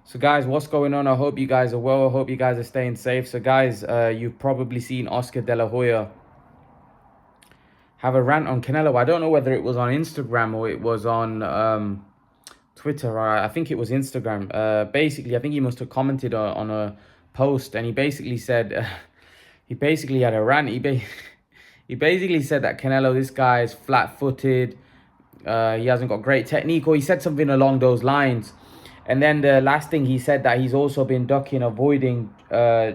So guys, what's going on? I hope you guys are well. I hope you guys are staying safe. So guys, you've probably seen Oscar De La Hoya have a rant on Canelo. I don't know whether it was on Instagram or it was on Twitter. I think it was Instagram. Basically, I think he must have commented on a post, and he basically said, he basically had a rant. He basically said that Canelo, this guy is flat-footed. He hasn't got great technique, or he said something along those lines. And then the last thing he said, that he's also been ducking, avoiding. I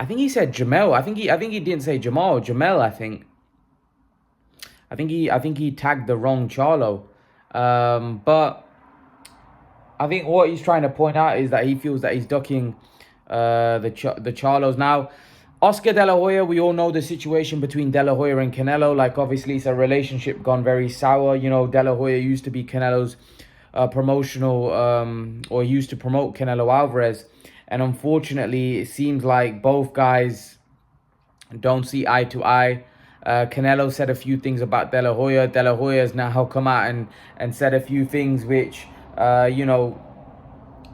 think he said Jamel. I think he didn't say Jamal. Jamel. I think he tagged the wrong Charlo. But I think what he's trying to point out is that he feels that he's ducking the Charlos. Now, Oscar De La Hoya, we all know the situation between De La Hoya and Canelo. Like, obviously, it's a relationship gone very sour. You know, De La Hoya used to be Canelo's promotional, or used to promote Canelo Alvarez. And unfortunately, it seems like both guys don't see eye to eye. Canelo said a few things about De La Hoya. De La Hoya has now come out and said a few things which, you know,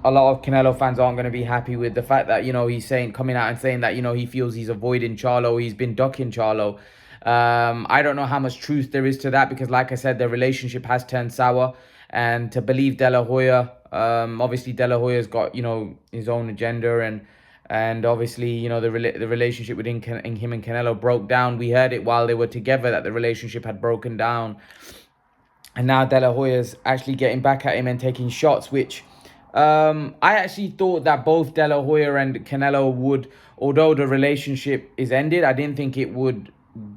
a lot of Canelo fans aren't going to be happy with. The fact that, you know, he's coming out and saying that, you know, he feels he's avoiding Charlo, he's been ducking Charlo. I don't know how much truth there is to that, because like I said, their relationship has turned sour. And to believe De La Hoya, obviously De La Hoya's got, you know, his own agenda, and obviously, you know, the relationship within him and Canelo broke down. We heard it while they were together that the relationship had broken down. And now De La Hoya's actually getting back at him and taking shots, which I actually thought that both De La Hoya and Canelo would, although the relationship is ended, I didn't think it would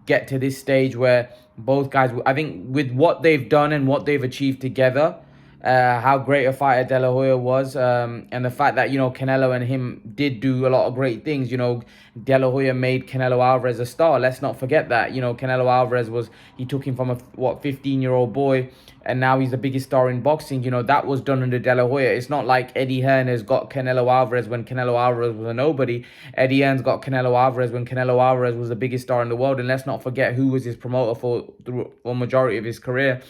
get to this stage where both guys, I think with what they've done and what they've achieved together, how great a fighter De La Hoya was, and the fact that, you know, Canelo and him did do a lot of great things. You know, De La Hoya made Canelo Alvarez a star. Let's not forget that. You know, Canelo Alvarez he took him from a 15-year-old boy, and now he's the biggest star in boxing. You know, that was done under De La Hoya. It's not like Eddie Hearn has got Canelo Alvarez when Canelo Alvarez was a nobody. Eddie Hearn's got Canelo Alvarez when Canelo Alvarez was the biggest star in the world. And let's not forget who was his promoter for the majority of his career.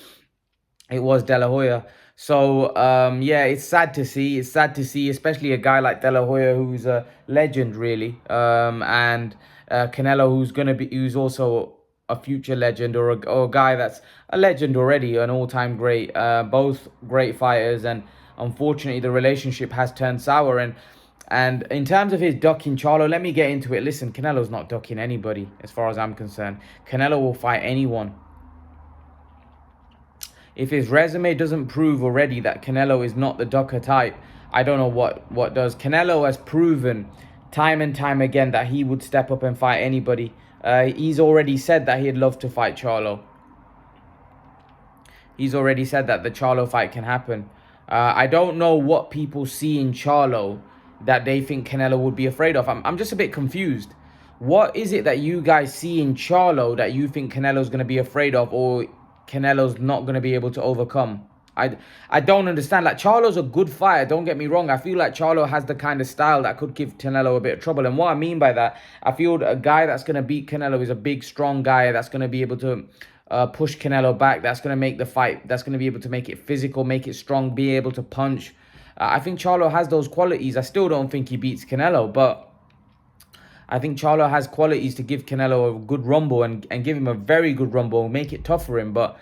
It was De La Hoya. So, yeah, it's sad to see. It's sad to see, especially a guy like De La Hoya, who's a legend, really. And Canelo, who's also a future legend, or a guy that's a legend already, an all-time great. Both great fighters, and unfortunately, the relationship has turned sour. And in terms of his ducking Charlo, let me get into it. Listen, Canelo's not ducking anybody, as far as I'm concerned. Canelo will fight anyone. If his resume doesn't prove already that Canelo is not the ducker type, I don't know what does. Canelo has proven time and time again that he would step up and fight anybody. He's already said that he'd love to fight Charlo. He's already said that the Charlo fight can happen. I don't know what people see in Charlo that they think Canelo would be afraid of. I'm just a bit confused. What is it that you guys see in Charlo that you think Canelo's going to be afraid of, or Canelo's not going to be able to overcome? I don't understand. Like, Charlo's a good fighter, don't get me wrong. I feel like Charlo has the kind of style that could give Canelo a bit of trouble. And what I mean by that, I feel a guy that's going to beat Canelo is a big, strong guy that's going to be able to push Canelo back. That's going to make the fight, that's going to be able to make it physical, make it strong, be able to punch. I think Charlo has those qualities. I still don't think he beats Canelo, but I think Charlo has qualities to give Canelo a good rumble, and give him a very good rumble, make it tough for him. But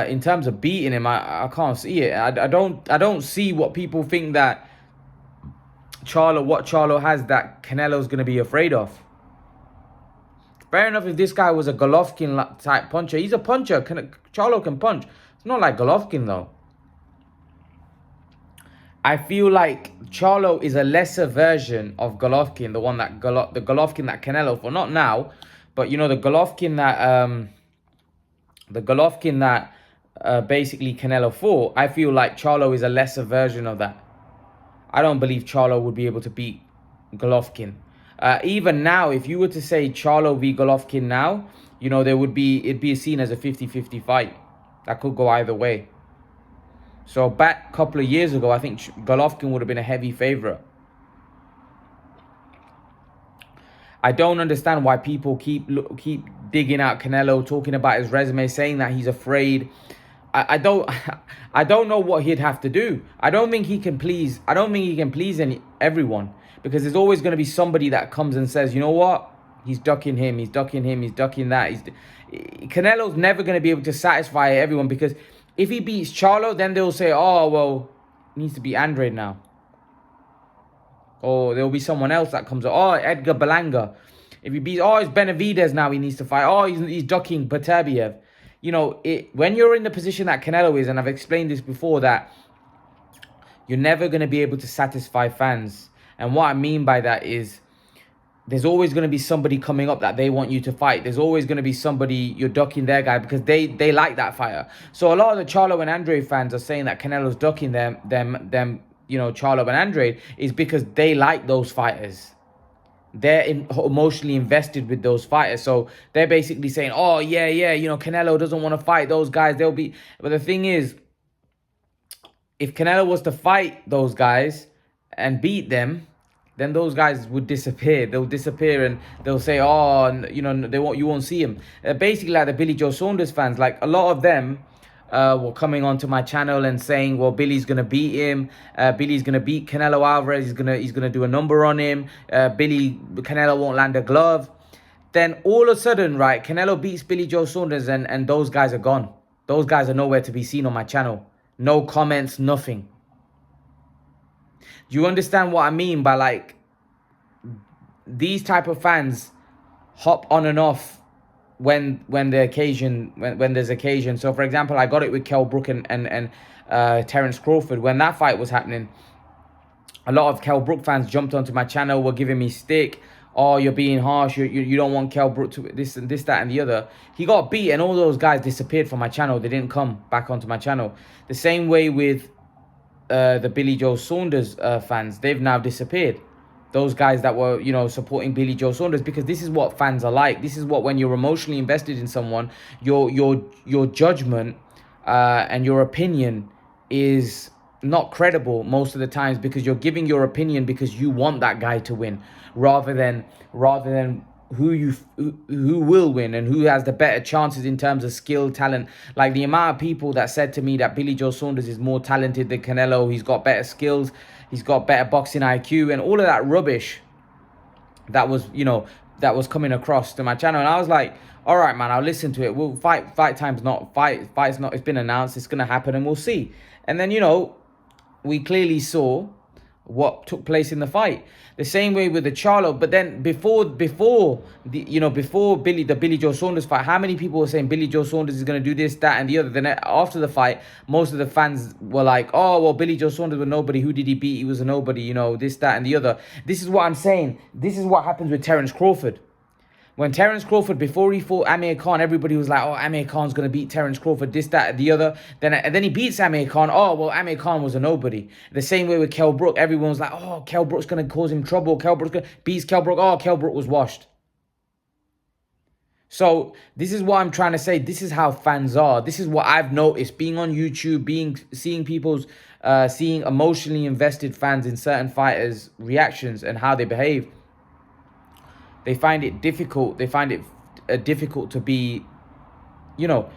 in terms of beating him, I can't see it. I don't see what people think that Charlo has that Canelo's going to be afraid of. Fair enough if this guy was a Golovkin type puncher. He's a puncher. Charlo can punch. It's not like Golovkin though. I feel like Charlo is a lesser version of Golovkin, the one that the Golovkin that Canelo fought. Not now, but you know, the Golovkin that basically Canelo fought. I feel like Charlo is a lesser version of that. I don't believe Charlo would be able to beat Golovkin. Even now, if you were to say Charlo v Golovkin now, you know, it'd be seen as a 50-50 fight. That could go either way. So back a couple of years ago, I think Golovkin would have been a heavy favorite. I don't understand why people keep digging out Canelo, talking about his resume, saying that he's afraid. I don't I don't know what he'd have to do. I don't think he can please. I don't think he can please everyone, because there's always going to be somebody that comes and says, you know what, he's ducking him, he's ducking him, he's ducking that. Canelo's never going to be able to satisfy everyone, because if he beats Charlo, then they'll say, oh well, he needs to be Andre now, or there'll be someone else that comes up. Oh, Edgar Berlanga. If he beats, oh, it's Benavidez now he needs to fight. Oh, he's ducking Beterbiev. You know, when you're in the position that Canelo is, and I've explained this before, that you're never going to be able to satisfy fans. And what I mean by that is there's always going to be somebody coming up that they want you to fight. There's always going to be somebody, you're ducking their guy because they like that fighter. So a lot of the Charlo and Andre fans are saying that Canelo's ducking them, you know, Charlo and Andre, is because they like those fighters. They're emotionally invested with those fighters. So they're basically saying, oh, yeah, you know, Canelo doesn't want to fight those guys. They'll be... But the thing is, if Canelo was to fight those guys and beat them, then those guys would disappear. They'll disappear and they'll say, oh, you know, you won't see him. Basically, like the Billy Joe Saunders fans, like a lot of them were coming onto my channel and saying, well, Billy's gonna beat him. Billy's gonna beat Canelo Alvarez. He's gonna do a number on him. Canelo won't land a glove. Then all of a sudden, right, Canelo beats Billy Joe Saunders, and those guys are gone. Those guys are nowhere to be seen on my channel. No comments, nothing. Do you understand what I mean by, like, these type of fans hop on and off when there's occasion. So for example, I got it with Kell Brook and Terence Crawford. When that fight was happening, a lot of Kell Brook fans jumped onto my channel, were giving me stick. Oh, you're being harsh, you don't want Kell Brook to this and this, that and the other. He got beat and all those guys disappeared from my channel. They didn't come back onto my channel. The same way with the Billy Joe Saunders fans. They've now disappeared. Those guys that were, you know, supporting Billy Joe Saunders, because this is what fans are like. This is what, when you're emotionally invested in someone, your judgment and your opinion is not credible most of the times, because you're giving your opinion because you want that guy to win, rather than who will win and who has the better chances in terms of skill, talent. Like the amount of people that said to me that Billy Joe Saunders is more talented than Canelo, he's got better skills, he's got better boxing IQ, and all of that rubbish that was, you know, that was coming across to my channel. And I was like, all right, man, I'll listen to it. We'll fight's not, it's been announced, it's gonna happen, and we'll see. And then, you know, we clearly saw what took place in the fight. The same way with the Charlo. But then before the Billy Joe Saunders fight, how many people were saying Billy Joe Saunders is going to do this, that, and the other? Then after the fight, most of the fans were like, oh, well, Billy Joe Saunders was nobody. Who did he beat? He was a nobody, you know, this, that, and the other. This is what I'm saying. This is what happens with Terence Crawford. When Terence Crawford, before he fought Amir Khan, everybody was like, oh, Amir Khan's going to beat Terence Crawford, this, that, and the other. Then he beats Amir Khan. Oh, well, Amir Khan was a nobody. The same way with Kell Brook. Everyone was like, oh, Kell Brook's going to cause him trouble. Beats Kell Brook. Oh, Kell Brook was washed. So this is what I'm trying to say. This is how fans are. This is what I've noticed being on YouTube, seeing emotionally invested fans in certain fighters' reactions and how they behave. They find it difficult. They find it difficult to be, you know,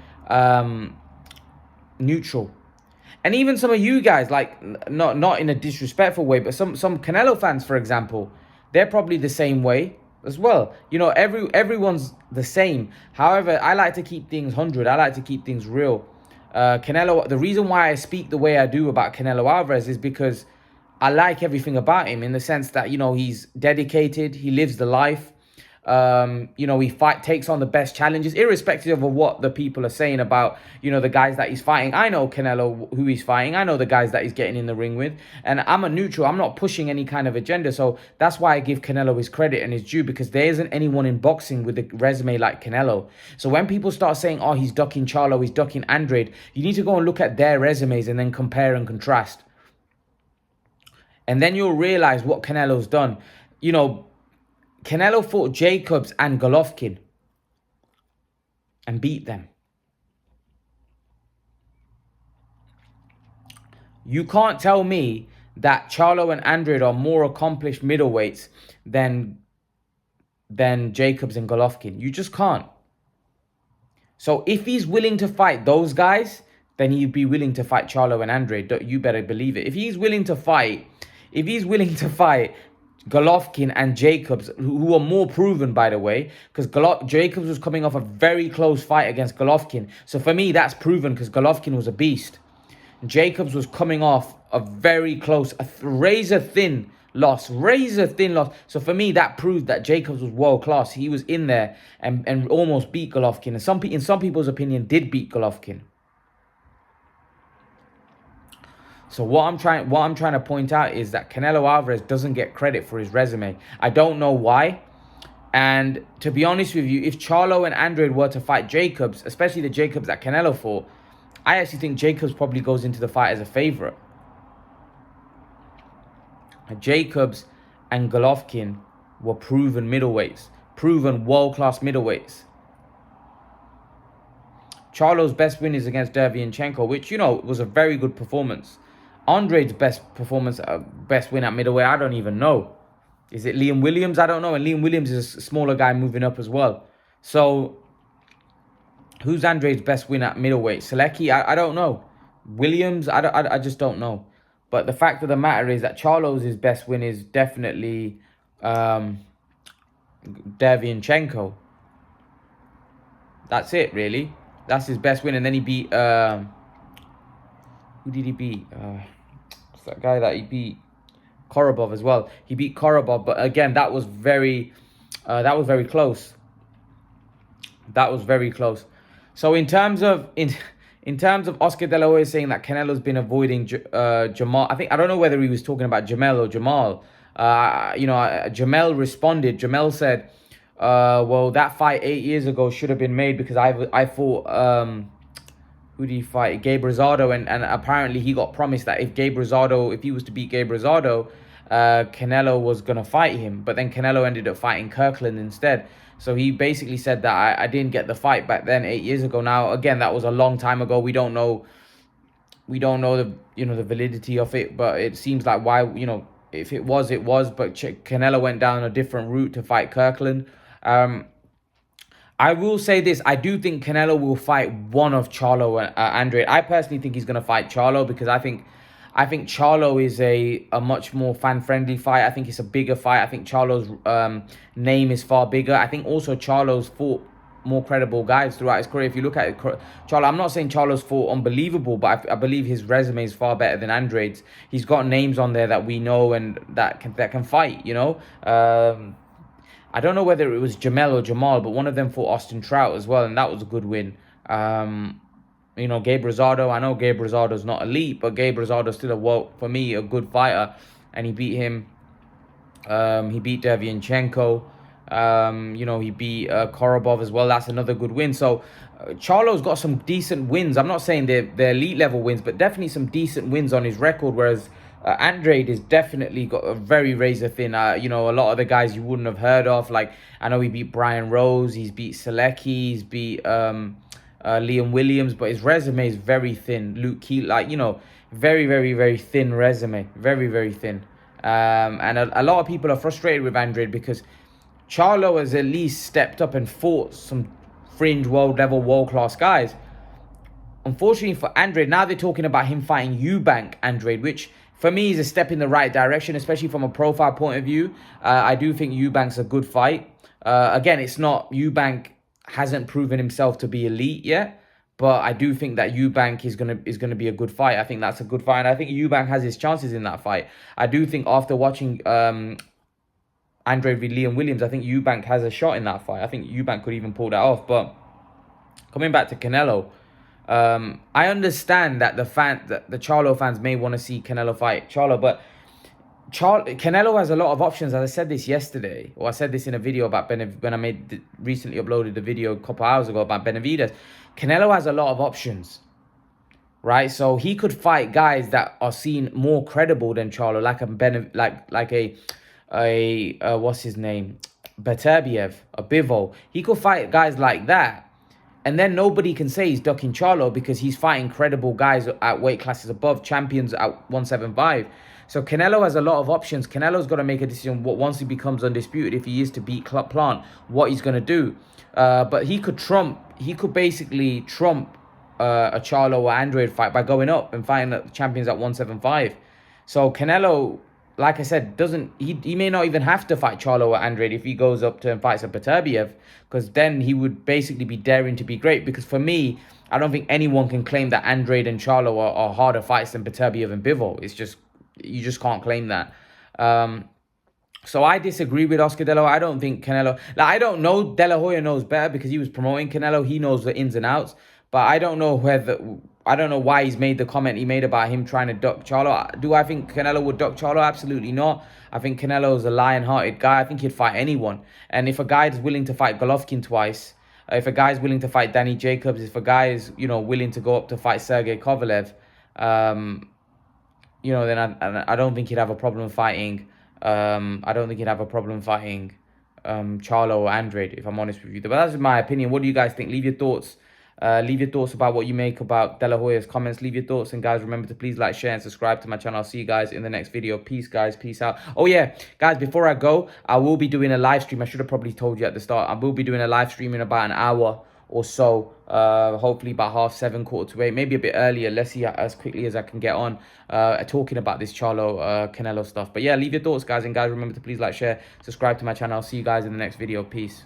neutral. And even some of you guys, like, not in a disrespectful way, but some Canelo fans, for example, they're probably the same way as well. You know, everyone's the same. However, I like to keep things 100. I like to keep things real. Canelo, the reason why I speak the way I do about Canelo Alvarez is because I like everything about him, in the sense that, you know, he's dedicated, he lives the life. You know, he takes on the best challenges, irrespective of what the people are saying about, you know, the guys that he's fighting. I know Canelo, who he's fighting. I know the guys that he's getting in the ring with. And I'm a neutral. I'm not pushing any kind of agenda. So that's why I give Canelo his credit and his due, because there isn't anyone in boxing with a resume like Canelo. So when people start saying, oh, he's ducking Charlo, he's ducking Andrade, you need to go and look at their resumes and then compare and contrast. And then you'll realize what Canelo's done. You know, Canelo fought Jacobs and Golovkin and beat them. You can't tell me that Charlo and Andrade are more accomplished middleweights than Jacobs and Golovkin. You just can't. So if he's willing to fight those guys, then he'd be willing to fight Charlo and Andre. You better believe it. If he's willing to fight Golovkin and Jacobs, who are more proven, by the way, because Jacobs was coming off a very close fight against Golovkin. So for me, that's proven because Golovkin was a beast. Jacobs was coming off a very close, razor-thin loss. So for me, that proved that Jacobs was world-class. He was in there and almost beat Golovkin. And in some people's opinion, did beat Golovkin. So what I'm trying to point out is that Canelo Alvarez doesn't get credit for his resume. I don't know why. And to be honest with you, if Charlo and Andrade were to fight Jacobs, especially the Jacobs that Canelo fought, I actually think Jacobs probably goes into the fight as a favorite. Jacobs and Golovkin were proven middleweights, proven world-class middleweights. Charlo's best win is against Derevyanchenko, which, was a very good performance. Andrade's best win at middleweight, I don't even know. Is it Liam Williams? I don't know. And Liam Williams is a smaller guy moving up as well. So, who's Andrade's best win at middleweight? Selecki? I don't know. Williams? I just don't know. But the fact of the matter is that Charlo's best win is definitely Derevyanchenko. That's it, really. That's his best win. And then he beat... who did he beat? It's that guy that he beat... Korobov as well. He beat Korobov, but again, that was very close. That was very close. So in terms of Oscar De La Hoya saying that Canelo's been avoiding Jamal, I don't know whether he was talking about Jamel or Jamal. Jamel responded. Jamel said, well, that fight 8 years ago should have been made because I fought, who did he fight? Gabe Rosado, and apparently he got promised that if he was to beat Gabe Rosado, Canelo was going to fight him. But then Canelo ended up fighting Kirkland instead. So he basically said that I didn't get the fight back then 8 years ago. Now, again, that was a long time ago. We don't know the the validity of it, but it seems like if it was, it was. But Canelo went down a different route to fight Kirkland. I will say this. I do think Canelo will fight one of Charlo and Andrade. I personally think he's going to fight Charlo because I think Charlo is a much more fan-friendly fight. I think it's a bigger fight. I think Charlo's name is far bigger. I think also Charlo's fought more credible guys throughout his career. If you look at it, Charlo, I'm not saying Charlo's fought unbelievable, but I believe his resume is far better than Andrade's. He's got names on there that we know and that can fight, I don't know whether it was Jamel or Jamal, but one of them fought Austin Trout as well, and that was a good win. Gabe Rosado, I know Gabe Rosado's not elite, but Gabe Rosado's still for me, a good fighter, and he beat him. He beat Derevyanchenko. He beat Korobov as well. That's another good win. So Charlo's got some decent wins. I'm not saying they're elite level wins, but definitely some decent wins on his record, whereas Andrade is definitely got a very razor thin. A lot of the guys you wouldn't have heard of. Like, I know he beat Brian Rose, he's beat Selecki, he's beat Liam Williams, but his resume is very thin. Luke Keel, very, very, very thin resume. Very, very thin. And a lot of people are frustrated with Andrade because Charlo has at least stepped up and fought some fringe world-class guys. Unfortunately for Andrade, now they're talking about him fighting Eubank Andrade, which for me is a step in the right direction, especially from a profile point of view. I do think Eubank's a good fight. Again, it's not... Eubank hasn't proven himself to be elite yet, but I do think that Eubank is gonna be a good fight. I think that's a good fight, and I think Eubank has his chances in that fight. I do think after watching Andrade v Liam Williams, I think Eubank has a shot in that fight. I think Eubank could even pull that off. But coming back to Canelo, I understand that the Charlo fans may want to see Canelo fight Charlo, but Canelo has a lot of options. As I said this yesterday, or I said this in a video about when I recently uploaded the video a couple hours ago about Benavidez. Canelo has a lot of options, right? So he could fight guys that are seen more credible than Charlo, like a what's his name, Beterbiev, a Bivol. He could fight guys like that. And then nobody can say he's ducking Charlo because he's fighting credible guys at weight classes above, champions at 175. So Canelo has a lot of options. Canelo's got to make a decision once he becomes undisputed, if he is to beat Plant, what he's going to do. But he could basically trump a Charlo or Andrade fight by going up and fighting the champions at 175. So Canelo, like I said, he may not even have to fight Charlo or Andrade if he goes up to and fights a Beterbiev, because then he would basically be daring to be great. Because for me, I don't think anyone can claim that Andrade and Charlo are harder fights than Beterbiev and Bivol. It's just, you just can't claim that. So I disagree with Oscar De La Hoya. I don't think Canelo... Like, I don't know. De La Hoya knows better because he was promoting Canelo. He knows the ins and outs. But I don't know whether... I don't know why he's made the comment he made about him trying to duck Charlo. Do I think Canelo would duck Charlo? Absolutely not. I think Canelo's a lion-hearted guy. I think he'd fight anyone. And if a guy is willing to fight Golovkin twice, if a guy is willing to fight Danny Jacobs, if a guy is, you know, willing to go up to fight Sergey Kovalev, you know, then I don't think he'd have a problem fighting... I don't think he'd have a problem fighting Charlo or Andrade, if I'm honest with you. But that's my opinion. What do you guys think? Leave your thoughts. Leave your thoughts about what you make about De La Hoya's comments. Leave your thoughts. And guys, remember to please like, share, and subscribe to my channel. I'll see you guys in the next video. Peace, guys. Peace out. Oh, yeah. Guys, before I go, I will be doing a live stream. I should have probably told you at the start. I will be doing a live stream in about an hour or so, hopefully about 7:30, 7:45, maybe a bit earlier. Let's see as quickly as I can get on talking about this Charlo Canelo stuff. But yeah, leave your thoughts, guys, and guys, remember to please like, share, subscribe to my channel. I'll see you guys in the next video. Peace.